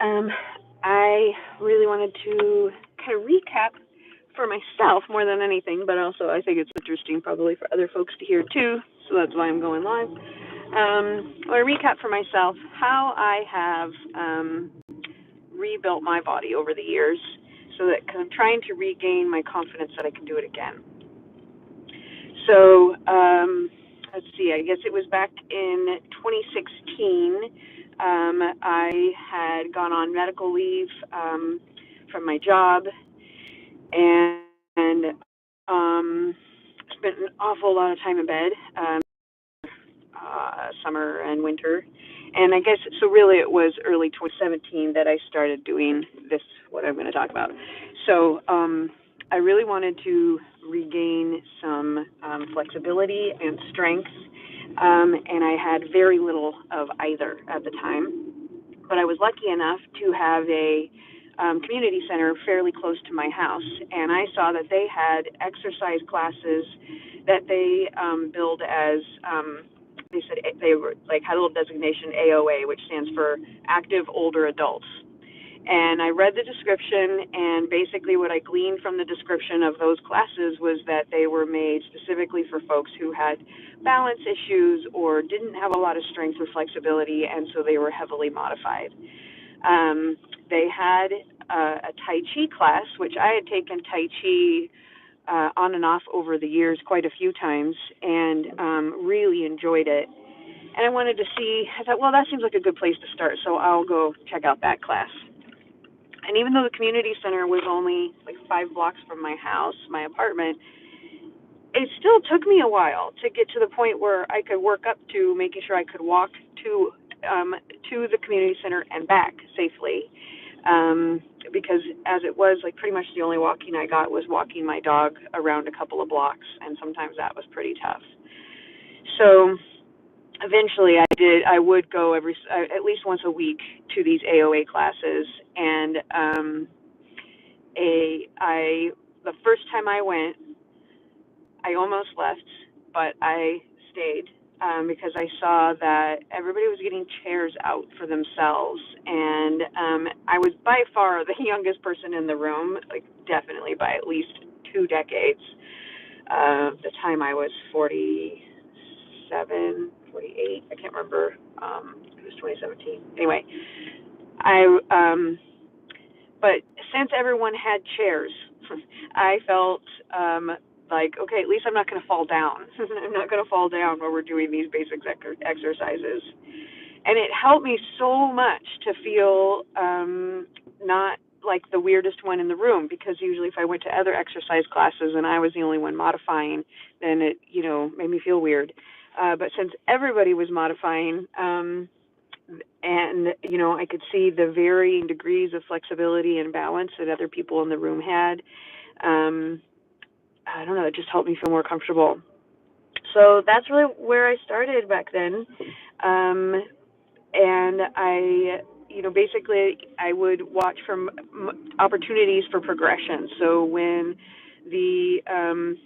Um, I really wanted to kind of recap for myself more than anything, but also I think it's interesting probably for other folks to hear too, so that's why I'm going live. Or recap for myself how I have rebuilt my body over the years so that I'm trying to regain my confidence that I can do it again. So, let's see, I guess it was back in 2016. I had gone on medical leave from my job and spent an awful lot of time in bed, summer and winter. And I guess, so really it was early 2017 that I started doing this, what I'm going to talk about. So I really wanted to regain some flexibility and strength, and I had very little of either at the time. But I was lucky enough to have a community center fairly close to my house, and I saw that they had exercise classes that they billed as they said they were like had a little designation AOA, which stands for Active Older Adults. And I read the description, and basically what I gleaned from the description of those classes was that they were made specifically for folks who had balance issues or didn't have a lot of strength or flexibility, and so they were heavily modified. They had a Tai Chi class, which I had taken Tai Chi on and off over the years quite a few times, and really enjoyed it. And I wanted to see, I thought, well, that seems like a good place to start, so I'll go check out that class. And even though the community center was only like 5 blocks from my house, my apartment, it still took me a while to get to the point where I could work up to making sure I could walk to the community center and back safely. Because as it was, like pretty much the only walking I got was walking my dog around a couple of blocks, and sometimes that was pretty tough. So eventually I would go at least once a week to these AOA classes, and the first time I went, I almost left, but I stayed because I saw that everybody was getting chairs out for themselves, and I was by far the youngest person in the room, like definitely by at least 2 decades. The time I was 47, 48, I can't remember. It was 2017. Anyway, but since everyone had chairs, I felt like, okay, at least I'm not going to fall down. I'm not going to fall down while we're doing these basic exercises. And it helped me so much to feel not like the weirdest one in the room, because usually if I went to other exercise classes and I was the only one modifying, then it, made me feel weird. But since everybody was modifying, and I could see the varying degrees of flexibility and balance that other people in the room had, I don't know, it just helped me feel more comfortable. So that's really where I started back then. And I, basically I would watch for opportunities for progression. So when the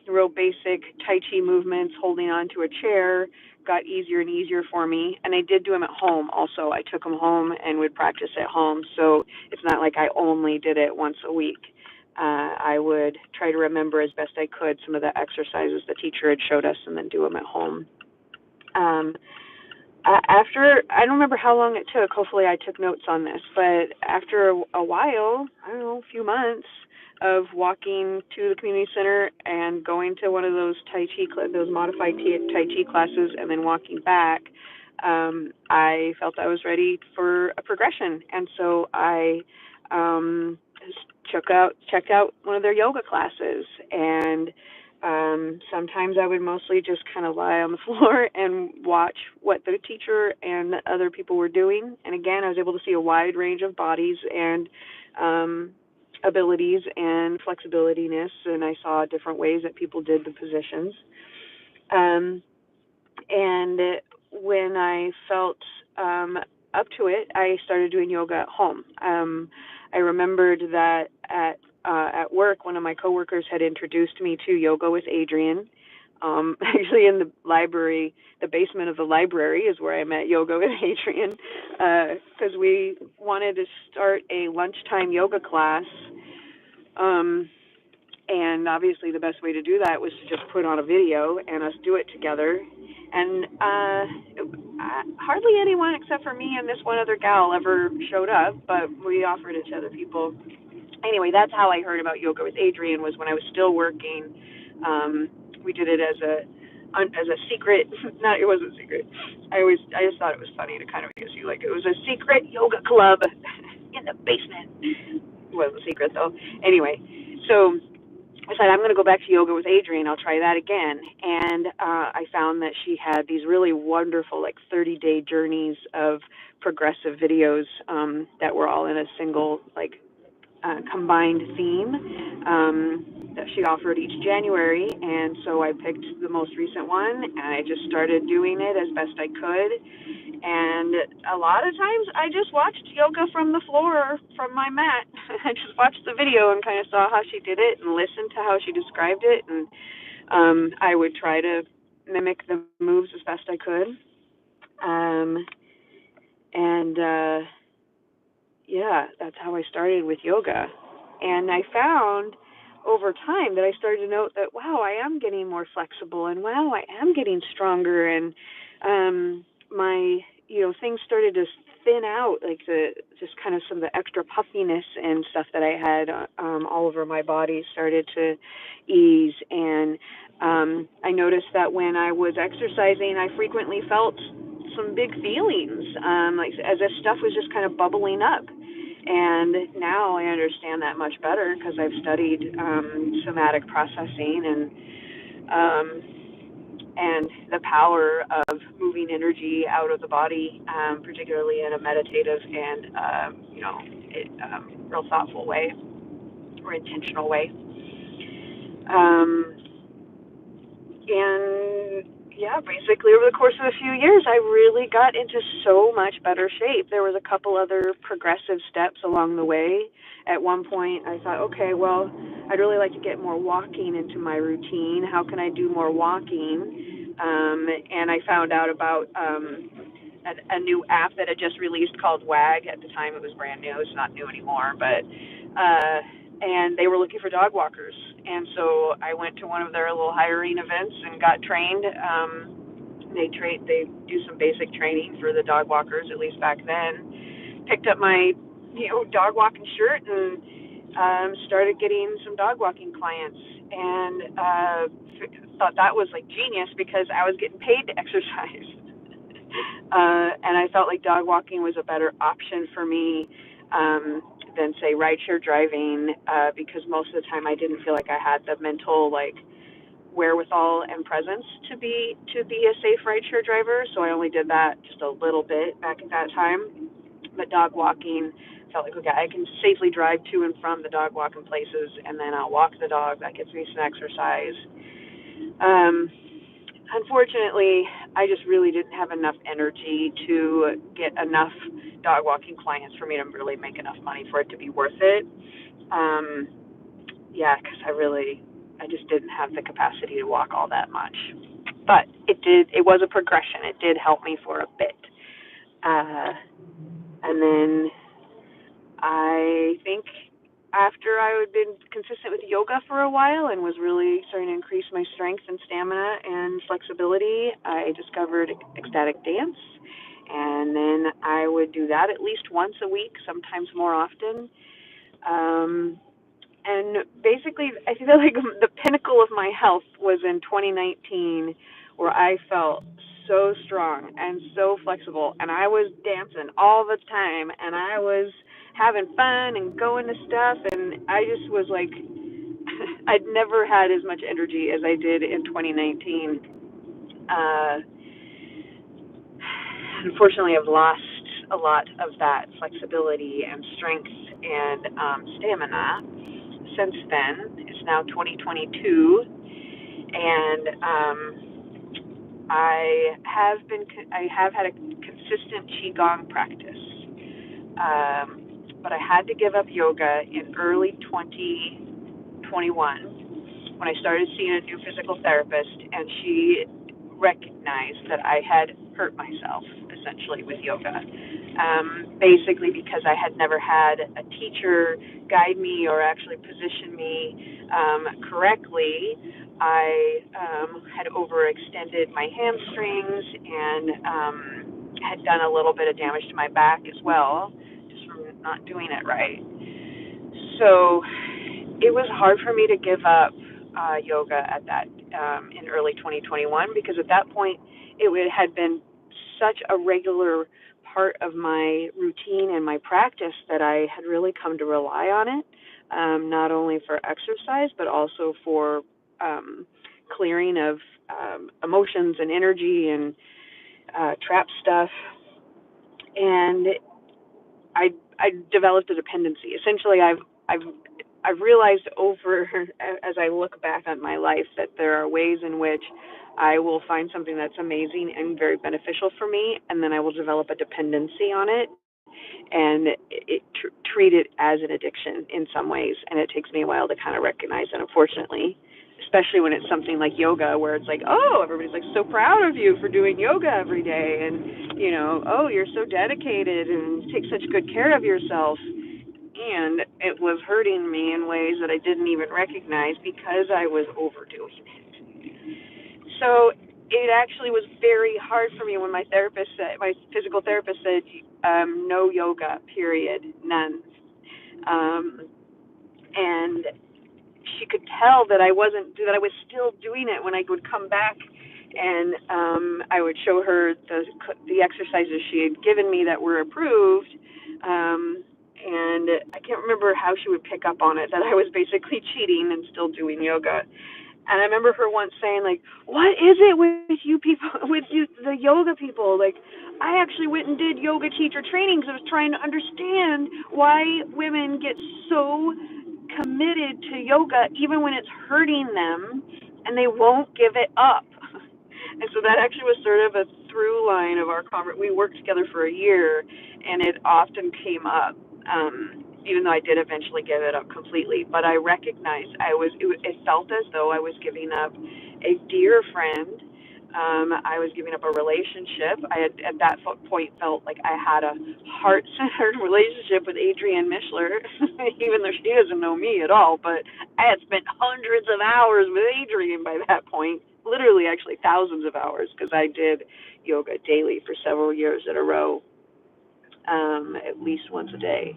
real basic Tai Chi movements, holding on to a chair, got easier and easier for me, and I did do them at home also. I took them home and would practice at home, so it's not like I only did it once a week. I would try to remember as best I could some of the exercises the teacher had showed us and then do them at home. After, I don't remember how long it took, hopefully I took notes on this, but after a while, I don't know, a few months of walking to the community center and going to one of those those modified Tai Chi classes and then walking back, I felt I was ready for a progression. And so I checked out one of their yoga classes, and sometimes I would mostly just kind of lie on the floor and watch what the teacher and the other people were doing. And again, I was able to see a wide range of bodies and abilities and flexibilityness, and I saw different ways that people did the positions. And when I felt up to it, I started doing yoga at home. I remembered that at work, one of my coworkers had introduced me to yoga with Adriene, Actually, in the library, the basement of the library is where I met yoga with Adriene, because we wanted to start a lunchtime yoga class. And obviously the best way to do that was to just put on a video and us do it together. And hardly anyone except for me and this one other gal ever showed up, but we offered it to other people. Anyway, that's how I heard about yoga with Adriene, was when I was still working. We did it as a secret. Not, it wasn't secret. I just thought it was funny to kind of use you, like it was a secret yoga club in the basement. It wasn't a secret though. Anyway, so I said, I'm going to go back to yoga with Adriene. I'll try that again. And I found that she had these really wonderful, like 30-day journeys of progressive videos that were all in a single, like, combined theme that she offered each January. And so I picked the most recent one, and I just started doing it as best I could. And a lot of times I just watched yoga from the floor, from my mat. I just watched the video and kind of saw how she did it and listened to how she described it. And I would try to mimic the moves as best I could. Yeah, that's how I started with yoga. And I found over time that I started to note that, wow, I am getting more flexible, and wow, I am getting stronger, and my, things started to thin out, like just kind of some of the extra puffiness and stuff that I had all over my body started to ease. And I noticed that when I was exercising, I frequently felt some big feelings, like as if stuff was just kind of bubbling up. And now I understand that much better because I've studied somatic processing and the power of moving energy out of the body, particularly in a meditative and real thoughtful way or intentional way. And yeah, basically over the course of a few years, I really got into so much better shape. There was a couple other progressive steps along the way. At one point, I thought, okay, well, I'd really like to get more walking into my routine. How can I do more walking? And I found out about a new app that had just released called WAG. At the time, it was brand new. It's not new anymore, but and they were looking for dog walkers. And so I went to one of their little hiring events and got trained. They do some basic training for the dog walkers, at least back then. Picked up my dog walking shirt and started getting some dog walking clients, and thought that was like genius because I was getting paid to exercise. And I felt like dog walking was a better option for me than, say, rideshare driving, because most of the time I didn't feel like I had the mental wherewithal and presence to be a safe rideshare driver. So I only did that just a little bit back at that time. But dog walking, felt like, okay, I can safely drive to and from the dog walking places, and then I'll walk the dog. That gets me some exercise. Unfortunately, I just really didn't have enough energy to get enough dog walking clients for me to really make enough money for it to be worth it. Because I just didn't have the capacity to walk all that much. But it was a progression. It did help me for a bit. And then I think after I had been consistent with yoga for a while and was really starting to increase my strength and stamina and flexibility, I discovered ecstatic dance. And then I would do that at least once a week, sometimes more often. And basically, I feel like the pinnacle of my health was in 2019, where I felt so strong and so flexible, and I was dancing all the time, and I was having fun and going to stuff, and I just was like, I'd never had as much energy as I did in 2019. Unfortunately, I've lost a lot of that flexibility and strength and stamina since then. It's now 2022, and I have had a consistent qigong practice, but I had to give up yoga in early 2021 when I started seeing a new physical therapist, and she recognized that I had hurt myself essentially with yoga. Basically because I had never had a teacher guide me or actually position me correctly. I had overextended my hamstrings and had done a little bit of damage to my back as well, just from not doing it right. So it was hard for me to give up yoga at that in early 2021, because at that point had been such a regular part of my routine and my practice that I had really come to rely on it, not only for exercise but also for clearing of emotions and energy and trap stuff. And I developed a dependency. Essentially, I've realized as I look back on my life, that there are ways in which I will find something that's amazing and very beneficial for me, and then I will develop a dependency on it and treat it as an addiction in some ways. And it takes me a while to kind of recognize it, unfortunately, especially when it's something like yoga, where it's like, oh, everybody's like so proud of you for doing yoga every day, and oh, you're so dedicated and take such good care of yourself. And it was hurting me in ways that I didn't even recognize because I was overdoing it. So it actually was very hard for me when my physical therapist said, no yoga, period, none. And she could tell that I was still doing it when I would come back, and I would show her the exercises she had given me that were approved. And I can't remember how she would pick up on it, that I was basically cheating and still doing yoga. And I remember her once saying, like, what is it with you people, the yoga people? Like, I actually went and did yoga teacher training because I was trying to understand why women get so committed to yoga even when it's hurting them, and they won't give it up. And so that actually was sort of a through line of our conversation. We worked together for a year, and it often came up, even though I did eventually give it up completely. But I recognized it felt as though I was giving up a dear friend. I was giving up a relationship. I had at that point felt like I had a heart-centered relationship with Adriene Mishler, even though she doesn't know me at all. But I had spent hundreds of hours with Adriene by that point. Literally, actually thousands of hours, because I did yoga daily for several years in a row, at least once a day.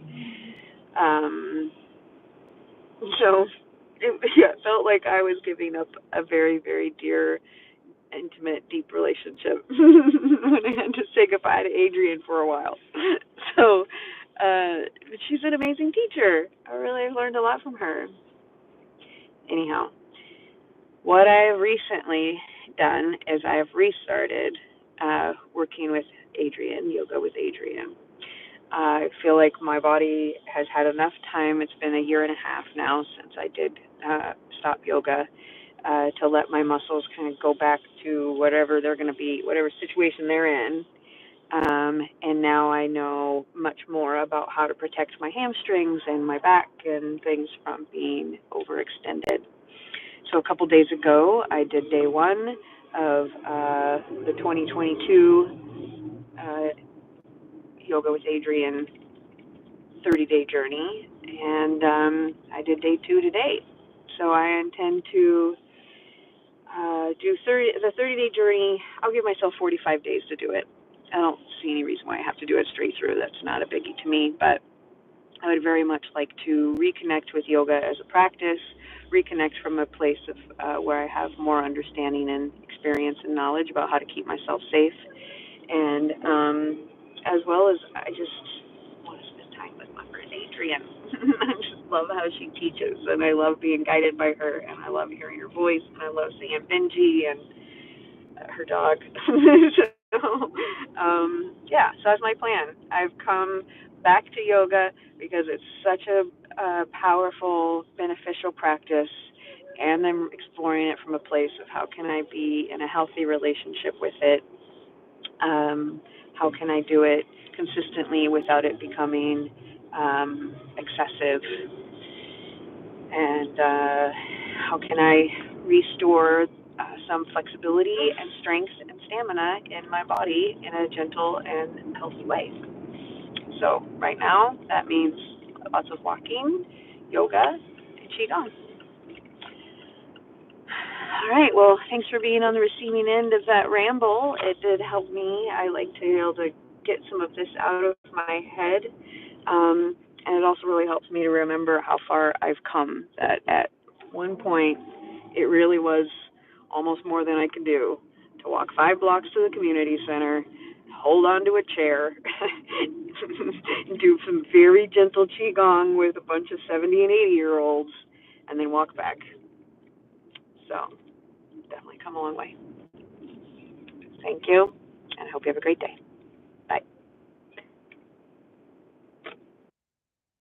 So it felt like I was giving up a very, very dear, intimate, deep relationship when I had to say goodbye to Adriene for a while. So she's an amazing teacher. I really learned a lot from her. Anyhow, what I have recently done is I have restarted working with Adriene, yoga with Adriene. I feel like my body has had enough time. It's been a year and a half now since I did stop yoga, to let my muscles kind of go back to whatever they're going to be, whatever situation they're in. And now I know much more about how to protect my hamstrings and my back and things from being overextended. So a couple days ago, I did day one of the 2022 Yoga with Adriene 30-day journey, and I did day 2 today. So I intend to do the 30-day journey. I'll give myself 45 days to do it. I don't see any reason why I have to do it straight through. That's not a biggie to me, but I would very much like to reconnect with yoga as a practice, reconnect from a place of where I have more understanding and experience and knowledge about how to keep myself safe, and as well as I just want to spend time with my friend Adriene. I just love how she teaches, and I love being guided by her, and I love hearing her voice, and I love seeing Benji and her dog. So that's my plan. I've come back to yoga because it's such a powerful, beneficial practice, and I'm exploring it from a place of how can I be in a healthy relationship with it. How can I do it consistently without it becoming excessive? And how can I restore some flexibility and strength and stamina in my body in a gentle and healthy way. So right now, that means lots of walking, yoga, and qigong. All right, well, thanks for being on the receiving end of that ramble. It did help me. I like to be able to get some of this out of my head. And it also really helps me to remember how far I've come. That at one point, it really was almost more than I could do to walk 5 blocks to the community center, hold on to a chair, do some very gentle qigong with a bunch of 70 and 80-year-olds, and then walk back. So definitely come a long way. Thank you, and I hope you have a great day.